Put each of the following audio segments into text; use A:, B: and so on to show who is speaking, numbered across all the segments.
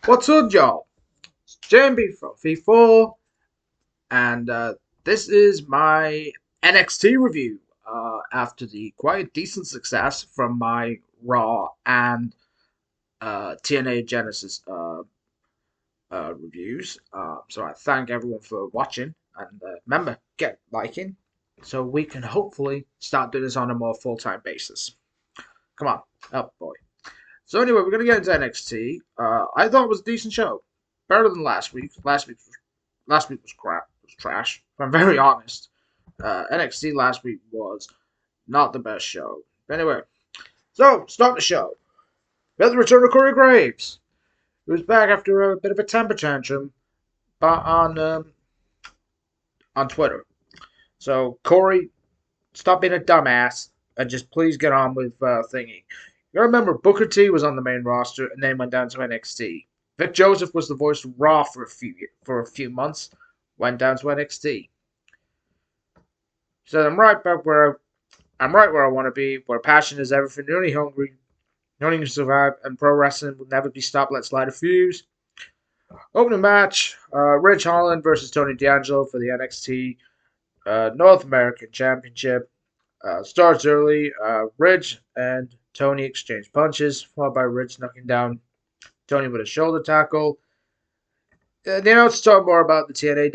A: What's up, y'all? It's JMB from V4, and this is my NXT review after the quite decent success from my Raw and TNA Genesis reviews. So I thank everyone for watching, and remember, get liking so we can hopefully start doing this on a more full time basis. Come on, up, boy. So anyway, we're gonna get into NXT. I thought it was a decent show, better than last week. Last week was crap. It was trash. If I'm very honest. NXT last week was not the best show. But anyway, so start the show. We have the return of Corey Graves, who was back after a bit of a temper tantrum, but on Twitter. So Corey, stop being a dumbass and just please get on with thingy. You remember Booker T was on the main roster and then went down to NXT. Vic Joseph was the voice of Raw for a few months, went down to NXT. Said I'm right where I want to be, where passion is everything, only hungry, only can survive, and pro wrestling will never be stopped. Let's light a fuse. Opening match: Ridge Holland versus Tony D'Angelo for the NXT North American Championship. Starts early. Ridge and Tony exchange punches, followed by Ridge knocking down Tony with a shoulder tackle. Let's talk more about the TNA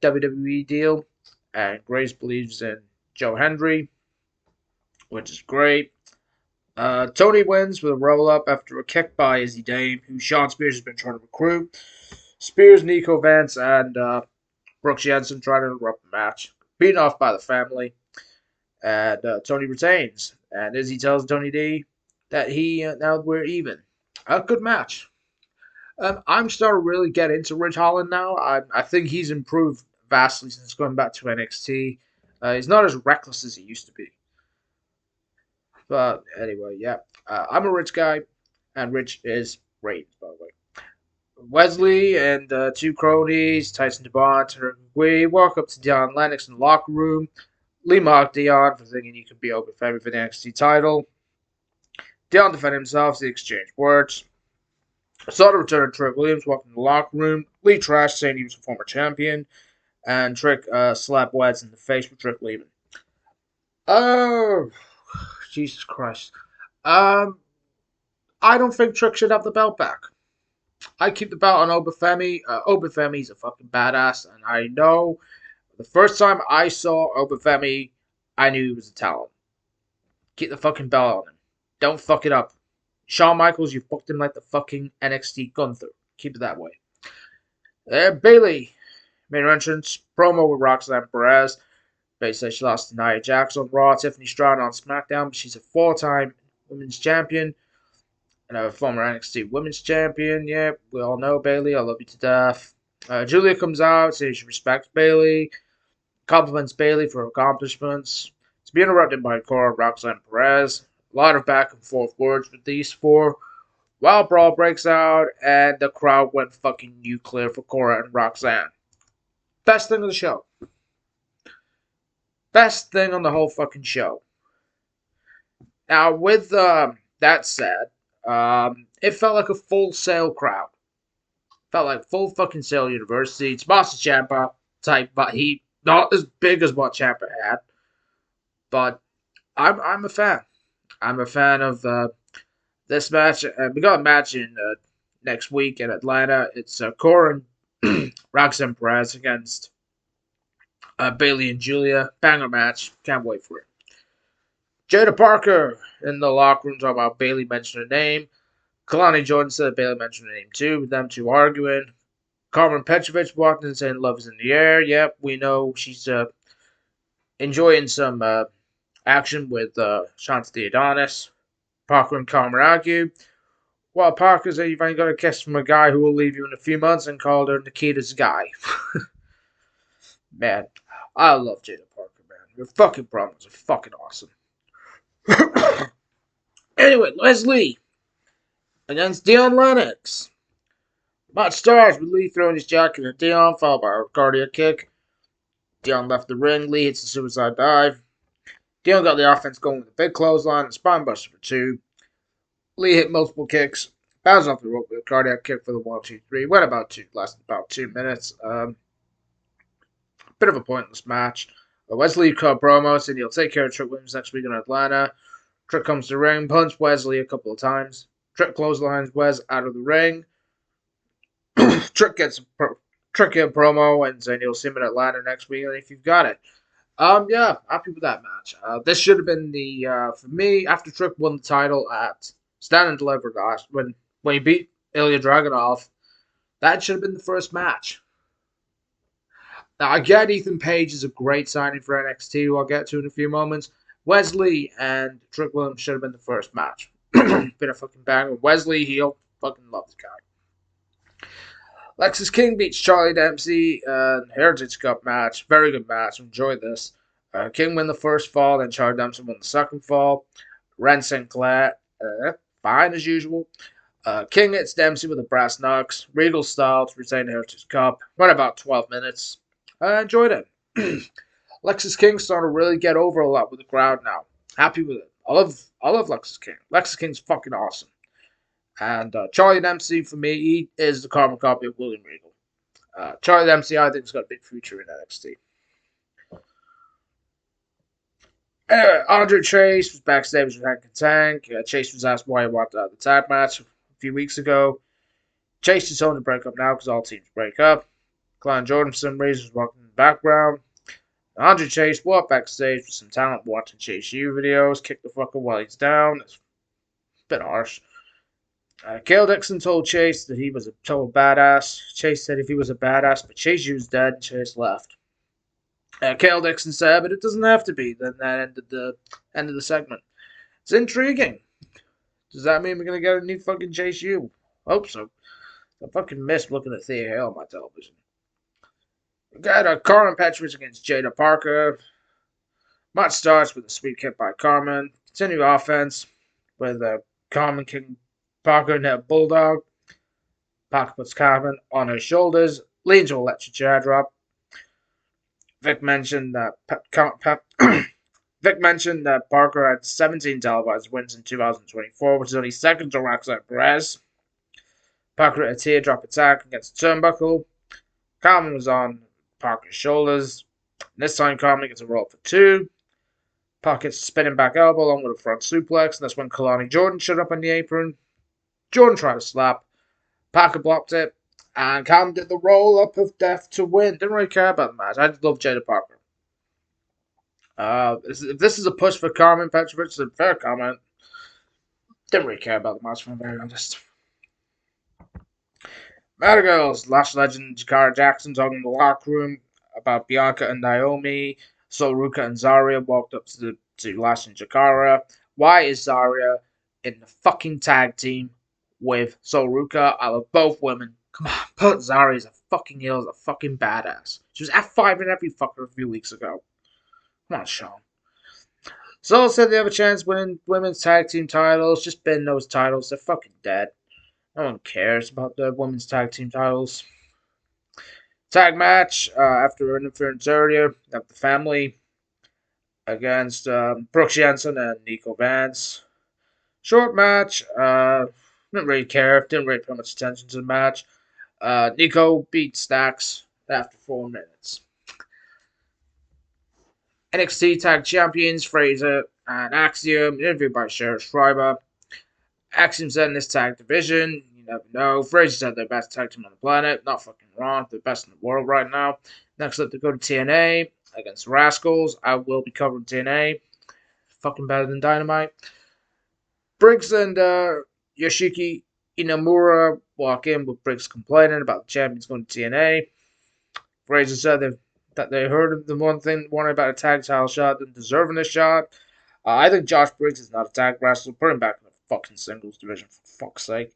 A: WWE deal. And Grace believes in Joe Hendry, which is great. Tony wins with a roll up after a kick by Izzy Dame, who Sean Spears has been trying to recruit. Spears, Nico Vance, and Brooks Jensen try to interrupt the match. Beaten off by the family. And Tony retains. And Izzy tells Tony D that now we're even. A good match. I'm starting to really get into Ridge Holland now. I think he's improved vastly since going back to NXT. He's not as reckless as he used to be. But anyway, yeah. I'm a Rich guy, and Rich is great, by the way. Wesley and two cronies, Tyson DeBond, we walk up to Dion Lennox in the locker room. Lee mocked Dion for thinking he could be Oba Femi for the NXT title. Dion defended himself as they exchanged words. I saw the return of Trick Williams walking in the locker room. Lee trashed saying he was a former champion. And Trick slapped Weds in the face with Trick leaving. Oh, Jesus Christ. Um, I don't think Trick should have the belt back. I keep the belt on Oba Femi. Oba Femi's a fucking badass, and I know the first time I saw Oba Femi, I knew he was a talent. Keep the fucking belt on him. Don't fuck it up. Shawn Michaels, you fucked him like the fucking NXT Gunther. Keep it that way. Bailey made her entrance. Promo with Roxanne Perez. Bailey says she lost to Nia Jax on Raw. Tiffany Stratton on SmackDown, but she's a four-time women's champion and a former NXT women's champion. Yeah, we all know Bailey. I love you to death. Julia comes out, says she respects Bailey, compliments Bailey for her accomplishments. It's being interrupted by Cora, Roxanne Perez. A lot of back and forth words with these four. Wild brawl breaks out, and the crowd went fucking nuclear for Cora and Roxanne. Best thing of the show. Best thing on the whole fucking show. Now, with that said, it felt like a full sail crowd. Felt like full fucking sail university. It's Master Ciampa type, but he not as big as what Ciampa had. But I'm a fan. I'm a fan of this match. We got a match in next week in Atlanta. It's Cora and Roxanne Perez against Bailey and Julia. Banger match. Can't wait for it. Jada Parker in the locker room talking about Bailey mentioned her name. Kalani Jordan said Bailey mentioned her name too, with them two arguing. Carmen Petrovich walked in saying love is in the air. Yep, we know she's enjoying some action with Shanta the Adonis. Parker and Carmen argue. Well, Parker said you've only got a kiss from a guy who will leave you in a few months and called her Nikita's guy. Man, I love Jada Parker, man. Her fucking promos are fucking awesome. Anyway, Leslie against Dion Lennox. Match starts with Lee throwing his jacket at Dion, followed by a cardiac kick. Dion left the ring. Lee hits a suicide dive. Dion got the offense going with a big clothesline and spine buster for two. Lee hit multiple kicks. Bounce off the rope with a cardiac kick for the 1-2-3. Went lasted about 2 minutes. Bit of a pointless match. Wesley cut promo, said he'll take care of Trick Williams next week in Atlanta. Trick comes to the ring, punched Wesley a couple of times. Trick clotheslines Wes out of the ring. Trick gets a promo and saying he'll see him in Atlanta next week if you've got it. Yeah, happy with that match. This should have been for me, after Trick won the title at Stand and Deliver last, when he beat Ilya Dragunov, that should have been the first match. Now, I get Ethan Page is a great signing for NXT, who I'll get to in a few moments. Wesley and Trick Williams should have been the first match. Been a fucking banger. Wesley, heel. Fucking love this guy. Lexis King beats Charlie Dempsey in Heritage Cup match. Very good match. Enjoyed this. King won the first fall, then Charlie Dempsey won the second fall. Ren Sinclair, fine as usual. King hits Dempsey with a brass knucks. Regal style to retain the Heritage Cup. Went about 12 minutes. I enjoyed it. Lexis King starting to really get over a lot with the crowd now. Happy with it. I love Lexis King. Lexis King's fucking awesome. And Charlie Dempsey, for me, he is the carbon copy of William Regal. Charlie Dempsey, I think, has got a big future in NXT. Anyway, Andre Chase was backstage with Hank and Tank. Chase was asked why he wanted the tag match a few weeks ago. Chase is hoping to break up now because all teams break up. Klein Jordan, for some reason, was walking in the background. Andre Chase walked backstage with some talent watching Chase U videos, kicked the fucker while he's down. It's a bit harsh. Kale Dixon told Chase that he was a total badass. Chase said if he was a badass, but Chase U was dead, and Chase left. Kale Dixon said, but it doesn't have to be. Then that ended the segment. It's intriguing. Does that mean we're going to get a new fucking Chase U? Hope so. I fucking missed looking at Thea Hale on my television. We got Carmen Petrovich against Jada Parker. Match starts with a sweet kick by Carmen. Continue offense with Carmen kicking Parker in a bulldog. Parker puts Carmen on her shoulders. Leans to a electric chair drop. Vic mentioned that Parker had 17 televised wins in 2024, which is only second to Roxanne Perez. Parker hit a teardrop attack against the turnbuckle. Carmen was on Parker's shoulders. And this time, Carmen gets a roll for 2. Parker gets a spinning back elbow along with a front suplex, and that's when Kalani Jordan showed up on the apron. Jordan tried to slap. Parker blocked it. And Carmen did the roll-up of death to win. Didn't really care about the match. I just love Jada Parker. If this is a push for Carmen Petrovich, it's a fair comment. Didn't really care about the match, if I'm very honest. Matter Girls, Lash legend Jakara Jackson talking in the locker room about Bianca and Naomi. Sol Ruka and Zarya walked up to Lash and Jakara. Why is Zarya in the fucking tag team with Sol Ruka? I love both women. Come on, put Zarya as a fucking heel, as a fucking badass. She was F5 in every fucker a few weeks ago. Come on, Sean. Sol said they have a chance winning women's tag team titles. Just bin those titles. They're fucking dead. No one cares about the women's tag team titles. Tag match after interference earlier of the family against Brooke Jensen and Nico Vance. Short match. Didn't really care. Didn't really pay much attention to the match. Nico beat Stacks after 4 minutes. NXT Tag Champions Fraser and Axiom, interviewed by Sheriff Schreiber. Axiom said in this tag division, you never know. Fraser said they're the best tag team on the planet. Not fucking wrong. They're the best in the world right now. Next up, they go to TNA against Rascals. I will be covering TNA. Fucking better than Dynamite. Briggs and Yoshiki Inamura walk in with Briggs complaining about the champions going to TNA. Fraser said that they heard of the one about a tag title shot than deserving a shot. I think Josh Briggs is not a tag wrestler. Put him back in the fucking singles division, for fuck's sake.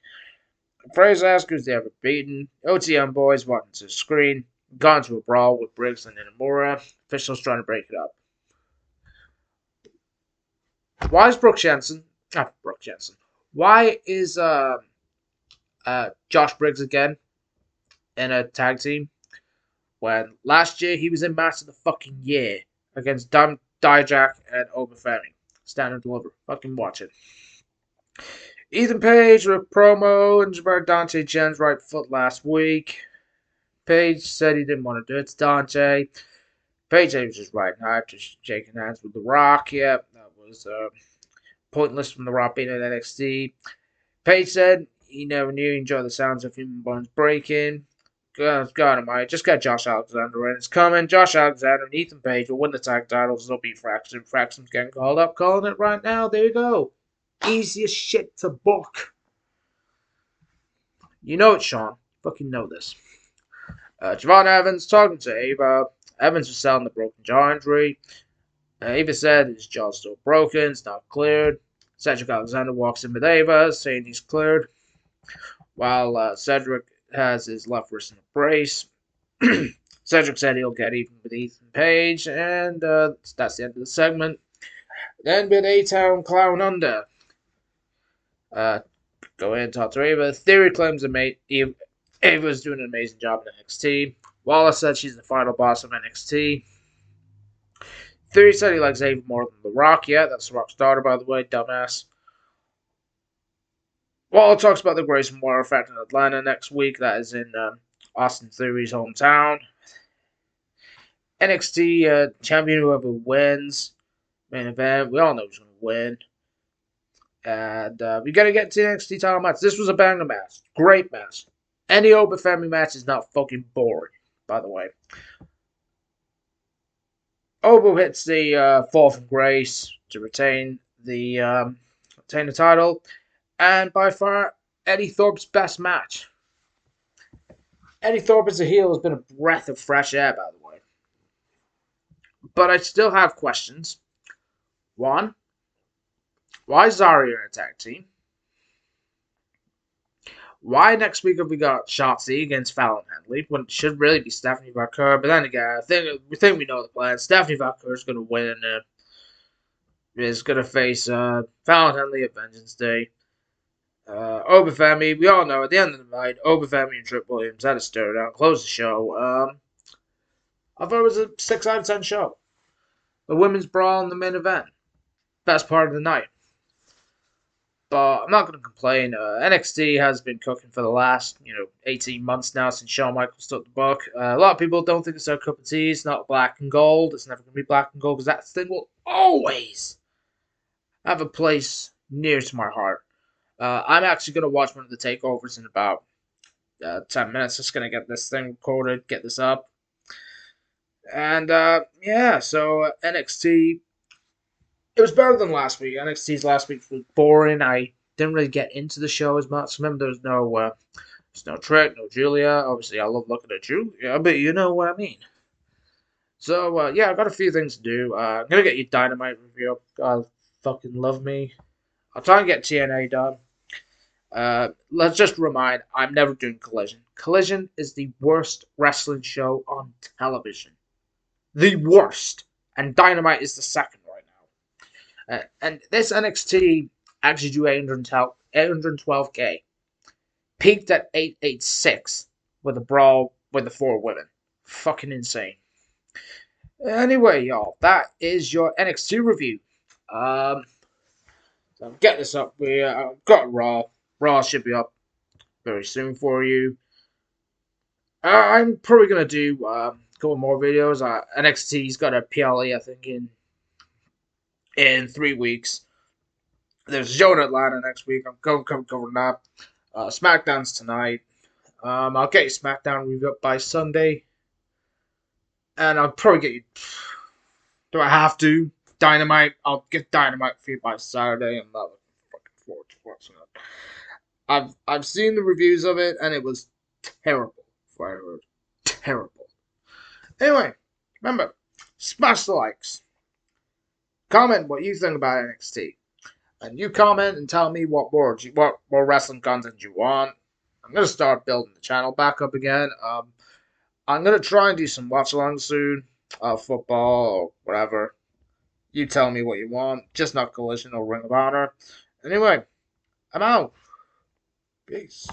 A: Fraser asks who's they ever beaten. OTM boys walking to the screen. Gone to a brawl with Briggs and Inamura. Officials trying to break it up. Why is Brooke Jensen? Not Brooke Jensen. Why is Josh Briggs again in a tag team when last year he was in match of the fucking year against Dijak and Oba Femi? Stand and deliver. Fucking watch it. Ethan Page with promo and about Dante Jen's right foot last week. Page said he didn't want to do it to Dante. Page was just riding hard, just shaking hands with The Rock. Yep, that was pointless from The Rock being in NXT. Page said he never knew he enjoyed the sounds of human bones breaking. God almighty, just get Josh Alexander in. It's coming. Josh Alexander and Ethan Page will win the tag titles. They'll beat Fraxton. Fraxton's getting called up. Calling it right now. There you go. Easiest shit to book. You know it, Sean. Fucking know this. Javon Evans talking to Ava. Evans was selling the broken jaw injury. Ava said his jaw's still broken. It's not cleared. Cedric Alexander walks in with Ava, saying he's cleared. While Cedric has his left wrist in a brace. Cedric said he'll get even with Ethan Page, and that's the end of the segment. Then with A-Town Clown Under. Go in and talk to Ava. Theory claims Ava's doing an amazing job in NXT. Wallace said she's the final boss of NXT. Theory said he likes Ava more than The Rock. Yeah, that's The Rock's daughter, by the way, dumbass. Waller talks about the Grayson Waller effect in Atlanta next week. That is in Austin Theory's hometown. NXT champion, whoever wins, main event. We all know who's going to win. And we got to get to the NXT title match. This was a banger match. Great match. Any Oba Femi match is not fucking boring, by the way. Oba hits the fall from grace to retain the title. And by far, Eddy Thorpe's best match. Eddy Thorpe as a heel has been a breath of fresh air, by the way. But I still have questions. One, why is Zarya in a tag team? Why next week have we got Shotzi against Fallon Henley when it should really be Stephanie Vaquer? But then again, we think we know the plan. Stephanie Vaquer is going to win and is going to face Fallon Henley at Vengeance Day. Oba Femi, we all know at the end of the night, Oba Femi and Trick Williams had a stare down, closed the show. I thought it was a 6 out of 10 show. The women's brawl in the main event. Best part of the night. But I'm not going to complain. NXT has been cooking for the last, 18 months now since Shawn Michaels took the book. A lot of people don't think it's their cup of tea. It's not black and gold. It's never going to be black and gold because that thing will always have a place near to my heart. I'm actually going to watch one of the takeovers in about 10 minutes. Just going to get this thing recorded, get this up. And, so NXT, it was better than last week. NXT's last week was boring. I didn't really get into the show as much. Remember, there's no Trick, no Julia. Obviously, I love looking at Julia, but you know what I mean. So, I've got a few things to do. I'm going to get you Dynamite review. God, fucking love me. I'll try and get TNA done. Let's just remind, I'm never doing Collision. Collision is the worst wrestling show on television. The worst. And Dynamite is the second right now. And this NXT actually drew 812K. Peaked at 886 with a brawl with the 4 women. Fucking insane. Anyway, y'all, that is your NXT review. So get this up. We got Raw. Raw should be up very soon for you. I'm probably gonna do a couple more videos. NXT's got a PLE, I think, in 3 weeks. There's a show in Atlanta next week. I'm going to cover that. SmackDown's tonight. I'll get you SmackDown review up by Sunday, and I'll probably get you. Do I have to? Dynamite. I'll get Dynamite for you by Saturday. I'm not looking fucking forward to watching it. I've seen the reviews of it, and it was terrible. What I heard, terrible. Anyway, remember, smash the likes. Comment what you think about NXT, and you comment and tell me what more wrestling content you want. I'm gonna start building the channel back up again. I'm gonna try and do some watch alongs soon, football or whatever. You tell me what you want, just not Collision or Ring of Honor. Anyway, I'm out. Peace.